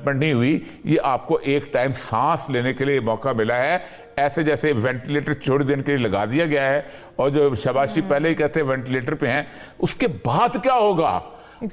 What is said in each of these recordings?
Development नहीं हुई, ये आपको एक टाइम सांस लेने के लिए मौका मिला है। ऐसे जैसे वेंटिलेटर छोड़ देने के लिए लगा दिया गया है, और जो शाबाशी पहले ही कहते हैं वेंटिलेटर पे हैं, उसके बाद क्या होगा,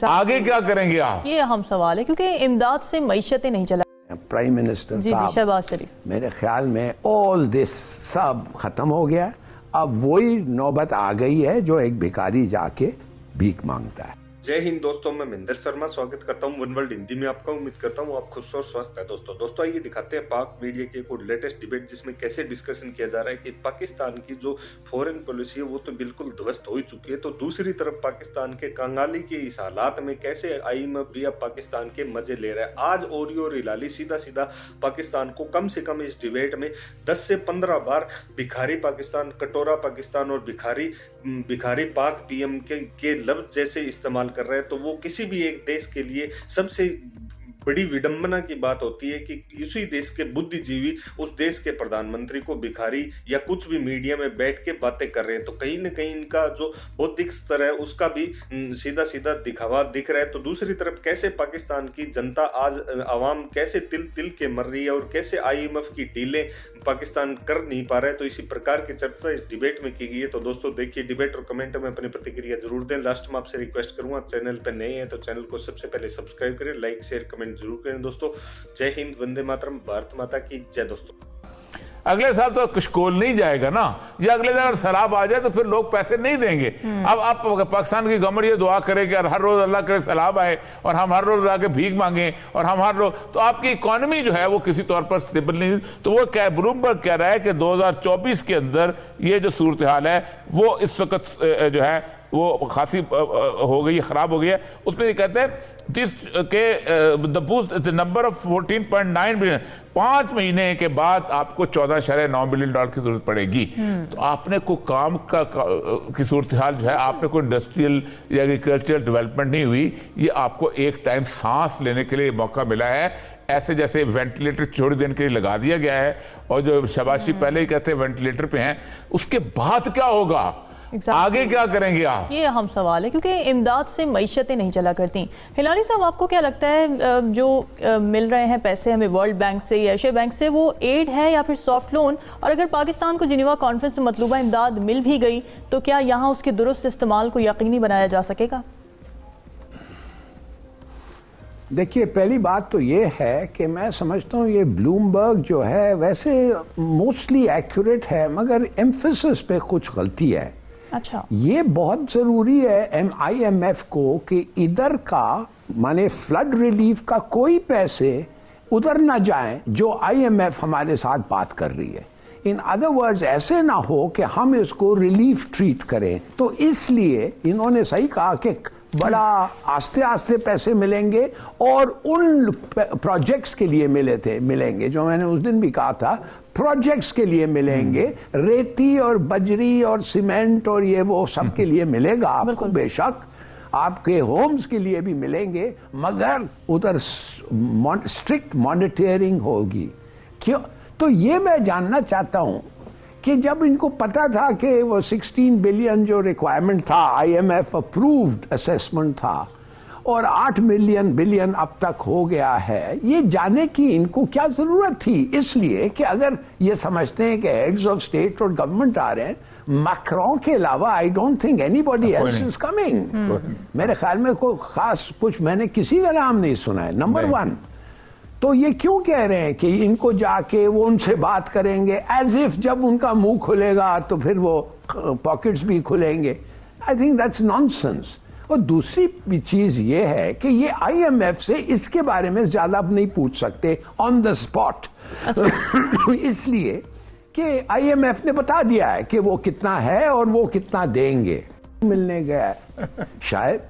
आगे क्या करेंगे आप? ये अहम सवाल है, क्योंकि इमदाद से मईशतें नहीं चला। प्राइम मिनिस्टर साहब शहबाज शरीफ, मेरे ख्याल में ऑल दिस सब खत्म हो गया। अब वही नौबत आ गई है जो एक भिखारी जाके भीख मांगता है। जय हिंद दोस्तों, मैं महेंद्र शर्मा स्वागत करता हूं वन वर्ल्ड हिंदी में आपका। उम्मीद करता हूं आप खुश और स्वस्थ है। दोस्तों आइए दिखाते हैं पाक मीडिया की एक लेटेस्ट डिबेट, जिसमें कैसे डिस्कशन किया जा रहा है कि पाकिस्तान की जो फॉरेन पॉलिसी है वो तो बिल्कुल ध्वस्त हो चुकी है, तो दूसरी तरफ पाकिस्तान के कंगाली के इस हालात में कैसे IMF भी अब पाकिस्तान के मजे ले रहा है। आज ओरियो और हिलाली सीधा पाकिस्तान को कम से कम इस डिबेट में 10 से 15 बार भिखारी पाकिस्तान, कटोरा पाकिस्तान और भिखारी पाक PM के लफ्ज जैसे इस्तेमाल कर रहे हैं, तो वो किसी भी एक देश के लिए सबसे बड़ी विडंबना की बात होती है कि उसी देश के बुद्धिजीवी उस देश के प्रधानमंत्री को भिखारी या कुछ भी मीडिया में बैठ के बातें कर रहे हैं। तो कहीं ना कहीं इनका जो बौद्धिक स्तर है उसका भी सीधा दिखावा दिख रहा है। तो दूसरी तरफ कैसे पाकिस्तान की जनता, आज आवाम कैसे तिल के मर रही है और कैसे IMF की डीलें पाकिस्तान कर नहीं पा रहा है, तो इसी प्रकार की चर्चा इस डिबेट में की गई है। तो दोस्तों देखिए डिबेट और कमेंट में अपनी प्रतिक्रिया जरूर दें। लास्ट में आपसे रिक्वेस्ट करूंगा, चैनल पर नए हैं तो चैनल को सबसे पहले सब्सक्राइब करें, लाइक शेयर कमेंट जरूर करें। दोस्तों जय हिंद, वंदे मातरम, भारत माता की जय। दोस्तों अगले साल तो कशकोल नहीं जाएगा ना, या अगले साल अगर सैलाब आ जाए तो फिर लोग पैसे नहीं देंगे। अब आप पाकिस्तान की गवर्नमेंट ये दुआ करे कि हर रोज अल्लाह करे सैलाब आए और हम हर रोज आके भीख मांगे और हम हर रोज, तो आपकी इकोनॉमी जो है वो किसी तौर पर स्टेबल नहीं। तो वो ब्लूमबर्ग कह रहा है कि 2024 के अंदर ये जो सूरत हाल है वो इस वक्त जो है वो खासी हो गई, खराब हो गई है। उसमें ये कहते हैं the boost the number of 14.9 billion, 5 महीने के बाद आपको 14.9 बिलियन डॉलर की जरूरत पड़ेगी। तो आपने कोई काम की सूरत हाल जो है, आपने कोई इंडस्ट्रियल या एग्रीकल्चरल डेवलपमेंट नहीं हुई, ये आपको एक टाइम सांस लेने के लिए मौका मिला है। ऐसे जैसे वेंटिलेटर छोड़ देने के लिए लगा दिया गया है, और जो शाबाशी पहले ही कहते हैं वेंटिलेटर पे हैं, उसके बाद क्या होगा, आगे क्या करेंगे आप? ये अहम सवाल है, क्योंकि इमदाद से मईशतें नहीं चला करती। हिलाली साहब, आपको क्या लगता है जो मिल रहे हैं पैसे हमें वर्ल्ड बैंक से या एशिया बैंक से, वो एड है या फिर सॉफ्ट लोन? और अगर पाकिस्तान को जिनेवा कॉन्फ्रेंस में मतलूबा इमदाद मिल भी गई तो क्या यहाँ उसके दुरुस्त इस्तेमाल को यकीनी बनाया जा सकेगा? देखिए, पहली बात तो ये है कि मैं समझता हूँ ये ब्लूमबर्ग जो है वैसे मोस्टली एक्यूरेट है, मगर एम्फेसिस पे कुछ गलती है। अच्छा, ये बहुत जरूरी है IMF को कि इधर का माने फ्लड रिलीफ का कोई पैसे उधर ना जाएं जो IMF हमारे साथ बात कर रही है। इन अदर वर्ड्स, ऐसे ना हो कि हम इसको रिलीफ ट्रीट करें। तो इसलिए इन्होंने सही कहा कि बड़ा आस्ते आस्ते पैसे मिलेंगे और उन प्रोजेक्ट्स के लिए मिलेंगे जो मैंने उस दिन भी कहा था, प्रोजेक्ट्स के लिए मिलेंगे। रेती और बजरी और सीमेंट और ये वो सब के लिए मिलेगा आपको, बेशक आपके होम्स के लिए भी मिलेंगे, मगर उधर स्ट्रिक्ट मॉनिटरिंग होगी। क्यों? तो ये मैं जानना चाहता हूं कि जब इनको पता था कि वो 16 बिलियन जो रिक्वायरमेंट था, IMF अप्रूव्ड असेसमेंट था, और 8 बिलियन अब तक हो गया है, ये जाने की इनको क्या जरूरत थी? इसलिए कि अगर ये समझते हैं कि हेड्स ऑफ स्टेट और गवर्नमेंट आ रहे हैं, मैक्रोन के अलावा I don't think anybody else is coming. मेरे ख्याल में कोई खास कुछ मैंने किसी का नाम नहीं सुना है, नंबर 1। तो ये क्यों कह रहे हैं कि इनको जाके वो उनसे बात करेंगे, एज इफ जब उनका मुंह खुलेगा तो फिर वो पॉकेट्स भी खुलेंगे? I think that's nonsense. और दूसरी चीज ये है कि ये IMF से इसके बारे में ज्यादा नहीं पूछ सकते ऑन द स्पॉट, इसलिए कि IMF ने बता दिया है कि वो कितना है और वो कितना देंगे। मिलने गया शायद,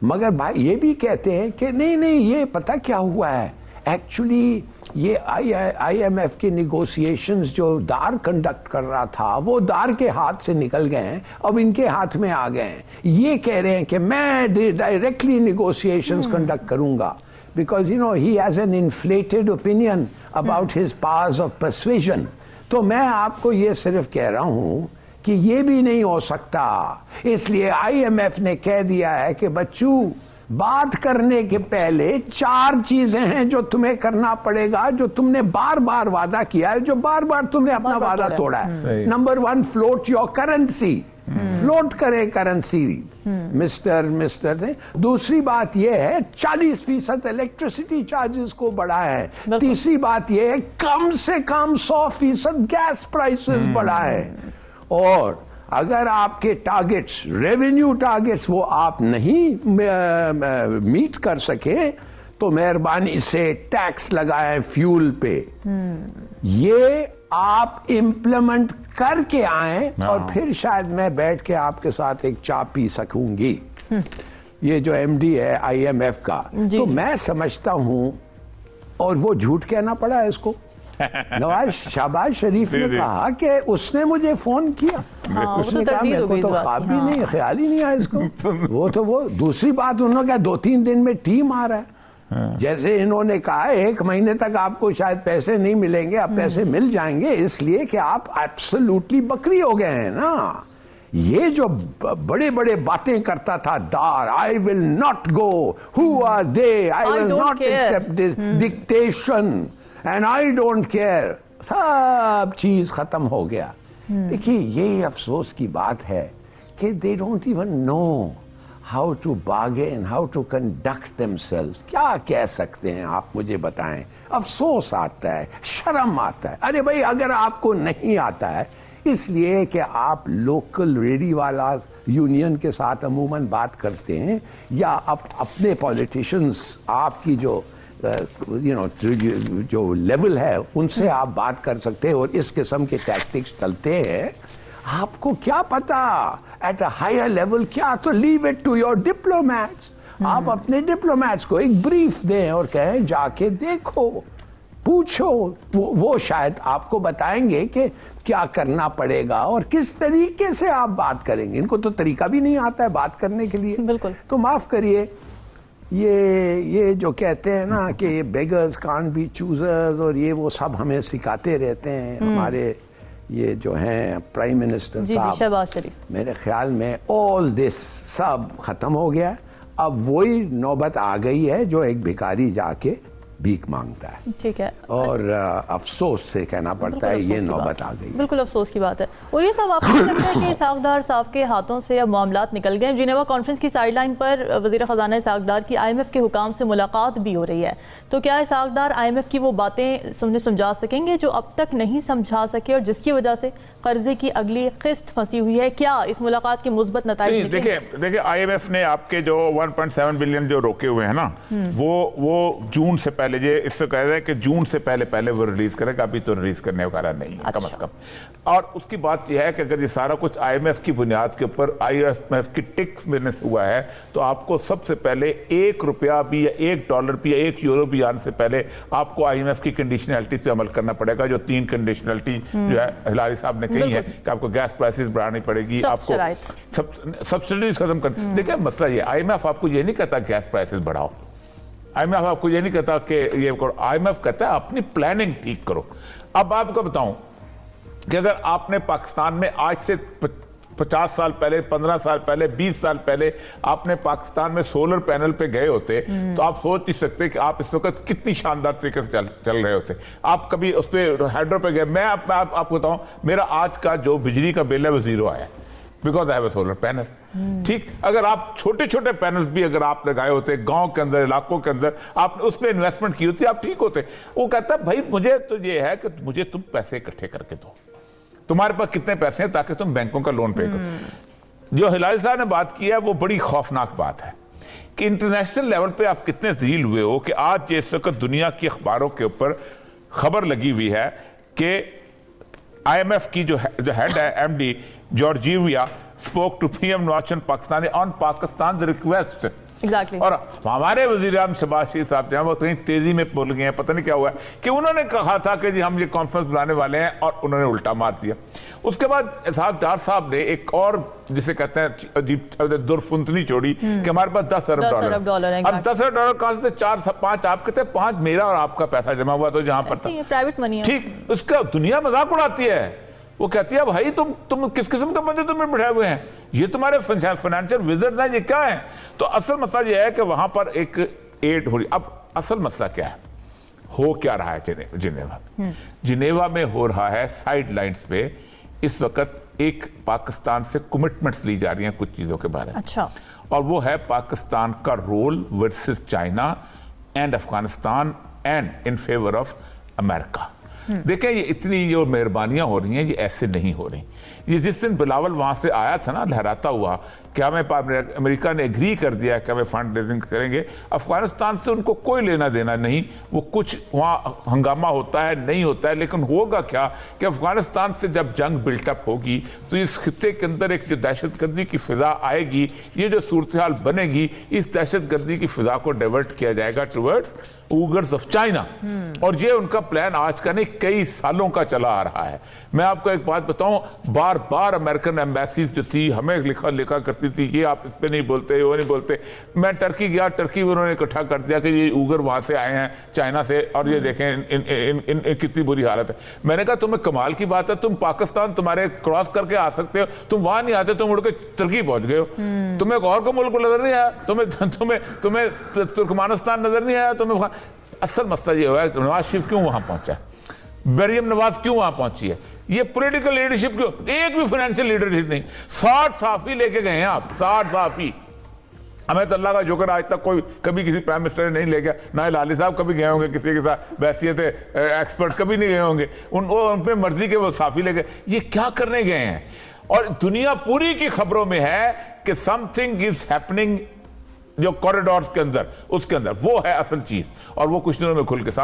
मगर भाई ये भी कहते हैं कि नहीं ये पता क्या हुआ है, एक्चुअली ये IMF के निगोशिएशंस जो दार कंडक्ट कर रहा था वो दार के हाथ से निकल गए हैं, अब इनके हाथ में आ गए हैं। ये कह रहे हैं कि मैं डायरेक्टली निगोशिएशंस कंडक्ट करूंगा, because he has an inflated opinion about his powers of persuasion. तो मैं आपको ये सिर्फ कह रहा हूं कि ये भी नहीं हो सकता, इसलिए IMF ने कह दिया है कि बच्चू बात करने के पहले 4 चीजें हैं जो तुम्हें करना पड़ेगा, जो तुमने बार बार वादा किया है, जो बार बार तुमने अपना वादा तोड़ा है। Number 1, float your currency, float करें करेंसी मिस्टर ने। दूसरी बात यह है 40% इलेक्ट्रिसिटी चार्जेस को बढ़ा है। तीसरी बात यह है कम से कम 100% गैस प्राइसेस बढ़ा है। और अगर आपके टारगेट्स, रेवेन्यू टारगेट्स, वो आप नहीं मीट कर सके तो मेहरबानी से टैक्स लगाएं फ्यूल पे। ये आप इम्प्लीमेंट करके आए और फिर शायद मैं बैठ के आपके साथ एक चाय पी सकूंगी। ये जो एमडी है आईएमएफ का, तो मैं समझता हूं, और वो झूठ कहना पड़ा है इसको। नवाज शहबाज शरीफ ने कहा कि उसने मुझे फोन किया। उसने कहा मेरे को तो ख्वाब भी नहीं, ख्याल ही नहीं आया इसको। वो दूसरी बात उन्होंने कहा 2-3 दिन में टीम आ रहा है। जैसे इन्होंने कहा 1 महीने तक आपको शायद पैसे नहीं मिलेंगे, अब पैसे मिल जाएंगे, इसलिए कि आप एब्सोल्युटली बकरी हो गए हैं ना। ये जो बड़े बड़े बातें करता था दार, I will not go, who are they, I will not accept dictation and I don't care, सब चीज खत्म हो गया। देखिए ये अफसोस की बात है कि they don't even know how to bargain, how to conduct themselves. क्या कह सकते हैं आप मुझे बताएं। अफसोस आता है, शर्म आता है। अरे भाई अगर आपको नहीं आता है इसलिए कि आप लोकल रेडी वाला यूनियन के साथ अमूमन बात करते हैं, या अपने पॉलिटिशियंस आपकी जो जो लेवल है उनसे आप बात कर सकते हैं और इस किस्म के टैक्टिक्स चलते हैं। आपको क्या पता एट अ हायर लेवल क्या, तो leave it to your diplomats. आप अपने डिप्लोमैट्स को एक ब्रीफ दें और कहें जाके देखो, पूछो, वो शायद आपको बताएंगे कि क्या करना पड़ेगा और किस तरीके से आप बात करेंगे। इनको तो तरीका भी नहीं आता है बात करने के लिए। बिल्कुल। तो माफ करिए, ये जो कहते हैं ना कि बेगर्स कांट बी चूजर्स, और ये वो सब हमें सिखाते रहते हैं हमारे ये जो हैं प्राइम मिनिस्टर साहब, शहबाज शरीफ। मेरे ख्याल में ऑल दिस सब खत्म हो गया। अब वही नौबत आ गई है जो एक भिखारी जाके भीख मांगता है। ठीक है। और अफसोस से कहना पड़ता है ये नौबत आ गई। बिल्कुल अफसोस की बात है। और ये सब आपको लगता है कि इसहाक डार साहब के हाथों से अब मामलात निकल गए। जिनेवा कॉन्फ्रेंस की साइडलाइन पर वज़ीर ख़ज़ाना इसहाक डार की IMF के हुकाम से मुलाकात भी हो रही है, तो क्या इसहाक डार IMF की वो बातें समझा सकेंगे जो अब तक नहीं समझा सके और जिसकी वजह से कर्जे की अगली किस्त फंसी हुई है? क्या इस मुलाकात के मुस्बत नताइज? देखिए IMF ने आपके जो 1.7 बिलियन जो रोके हुए हैं ना, वो जून से पहले, ये इससे कह रहे हैं कि जून से पहले वो रिलीज करेगा। अभी तो रिलीज करने का नहीं है कम से कम। और उसकी बात यह है कि अगर ये सारा कुछ IMF की बुनियाद के ऊपर, IMF की टिक्स बिजनेस हुआ है, तो आपको सबसे पहले ₹1 भी या $1 भी या €1 भी आने से पहले आपको IMF की कंडीशनैलिटीज पे अमल करना पड़ेगा। जो 3 कंडीशनैलिटी जो है हिलारी साहब ने कही है कि आपको गैस प्राइसेस बढ़ानी पड़ेगी, आपको सब्सिडीज खत्म कर। देखिए मसला ये, IMF आपको ये नहीं कहता गैस प्राइसेस बढ़ाओ, IMF आपको ये नहीं कहता कि ये करो। IMF कहता है अपनी प्लानिंग ठीक करो। अब आपको बताऊं कि अगर आपने पाकिस्तान में आज से 50 साल पहले, 15 साल पहले, 20 साल पहले आपने पाकिस्तान में सोलर पैनल पे गए होते, तो आप सोच नहीं सकते कि आप इस वक्त कितनी शानदार तरीके से चल रहे होते। आप कभी उस पर हाइड्रो पे गए। मैं आपको बताऊं, मेरा आज का जो बिजली का बिल है वो 0 आया, because I have a solar panel. ठीक, अगर आप छोटे छोटे पैनल्स भी अगर आप लगाए होते गांव के अंदर, इलाकों के अंदर, आपने उस पर इन्वेस्टमेंट की होती, आप ठीक होते। वो कहता है भाई मुझे तो ये है कि मुझे तुम पैसे इकट्ठे करके दो, तुम्हारे पास कितने पैसे हैं ताकि तुम बैंकों का लोन पे करो। जो हिलारी साहब ने बात की है वो बड़ी खौफनाक बात है कि इंटरनेशनल लेवल पे आप कितने ज़लील हुए हो कि आज जिस वक्त दुनिया की अखबारों के ऊपर खबर लगी हुई है कि IMF की जो हेड है MD Georgia spoke to PM Nawaz Pakistani on Pakistan's request। Exactly। और हमारे वज़ीर-ए-आज़म शहबाज शरीफ साहब जो हैं वो कहीं तेजी में बोल गए हैं, पता नहीं क्या हुआ है, कि उन्होंने कहा था कि जी हम ये कॉन्फ्रेंस बुलाने वाले हैं और उन्होंने उल्टा मार दिया। उसके बाद इसहाक डार साहब ने एक और जिसे कहते हैं अजीब दुर्फुंतनी छोड़ी कि हमारे पास $10 अरब। अब $10 अरब कहां से? 4-5 आप कहते हैं, 5 मेरा और आपका पैसा जमा हुआ तो जहां पर था, प्राइवेट मनी है। ठीक, उसका दुनिया मजाक उड़ाती है। वो कहती है भाई तुम किस किस्म के बंदे तुम्हें बिठाए हुए हैं, ये तुम्हारे फाइनेंशियल विजर्ड हैं, ये क्या है? तो असल मसला ये है कि वहां पर एक एड हो रही। अब असल मसला क्या है, हो क्या रहा है जिनेवा में हो रहा है साइड लाइंस पे इस वक्त एक पाकिस्तान से कमिटमेंट्स ली जा रही हैं कुछ चीजों के बारे में। अच्छा। और वो है पाकिस्तान का role versus China and Afghanistan and in favour of America. देखें, ये इतनी जो मेहरबानियां हो रही हैं ये ऐसे नहीं हो रही। ये जिस दिन बिलावल वहां से आया था ना लहराता हुआ कि हमें अमेरिका ने एग्री कर दिया कि हमें फंड रेजिंग करेंगे, अफगानिस्तान से उनको कोई लेना देना नहीं। वो कुछ वहाँ हंगामा होता है नहीं होता है, लेकिन होगा क्या कि अफगानिस्तान से जब जंग बिल्टअप होगी तो इस खित्ते के अंदर एक जो दहशतगर्दी की फिजा आएगी, ये जो सूरत हाल बनेगी, इस दहशतगर्दी की फिजा को डाइवर्ट किया जाएगा टुवर्ड्स उगर्स ऑफ चाइना। और ये उनका प्लान आज का नहीं कई सालों का चला आ रहा है। मैं आपको एक बात बताऊं, बार बार अमेरिकन एम्बेसीज जो थी हमें लिखा करती थी ये आप इस पे नहीं बोलते, वो नहीं बोलते। मैं टर्की गया, टर्की में उन्होंने इकट्ठा कर दिया कि ये उगर वहां से आए हैं चाइना से, और ये देखें इन कितनी बुरी हालत है। मैंने कहा तुम्हें कमाल की बात है, तुम पाकिस्तान तुम्हारे क्रॉस करके आ सकते हो, तुम वहां नहीं आते, तुम उड़ के तुर्की पहुंच गए हो। तुम्हें एक और को मुल्क नजर नहीं आया, तुम्हें तुर्कमानिस्तान नजर नहीं आया, तुम्हें। असल मसला ये हुआ है नवाज शरीफ क्यों वहां पहुंचा, मरियम नवाज क्यों वहां पहुंची है, ये पॉलिटिकल लीडरशिप क्यों? एक भी फाइनेंशियल लीडरशिप नहीं। 60 साफी लेके गए हैं आप, 60 साफी। हमें तो अल्लाह का शुक्र आज तक कोई कभी किसी प्राइम मिनिस्टर ने नहीं ले गया, ना लाली साहब कभी गए होंगे किसी के साथ वैसियत एक्सपर्ट कभी नहीं गए होंगे, उन मर्जी के वो साफी ले गए। ये क्या करने गए हैं? और दुनिया पूरी की खबरों में है कि समथिंग इज हैपनिंग जो कॉरिडोर्स के अंदर, उसके अंदर वो है असल चीज, और वो कुछ दिनों में खुल के सामने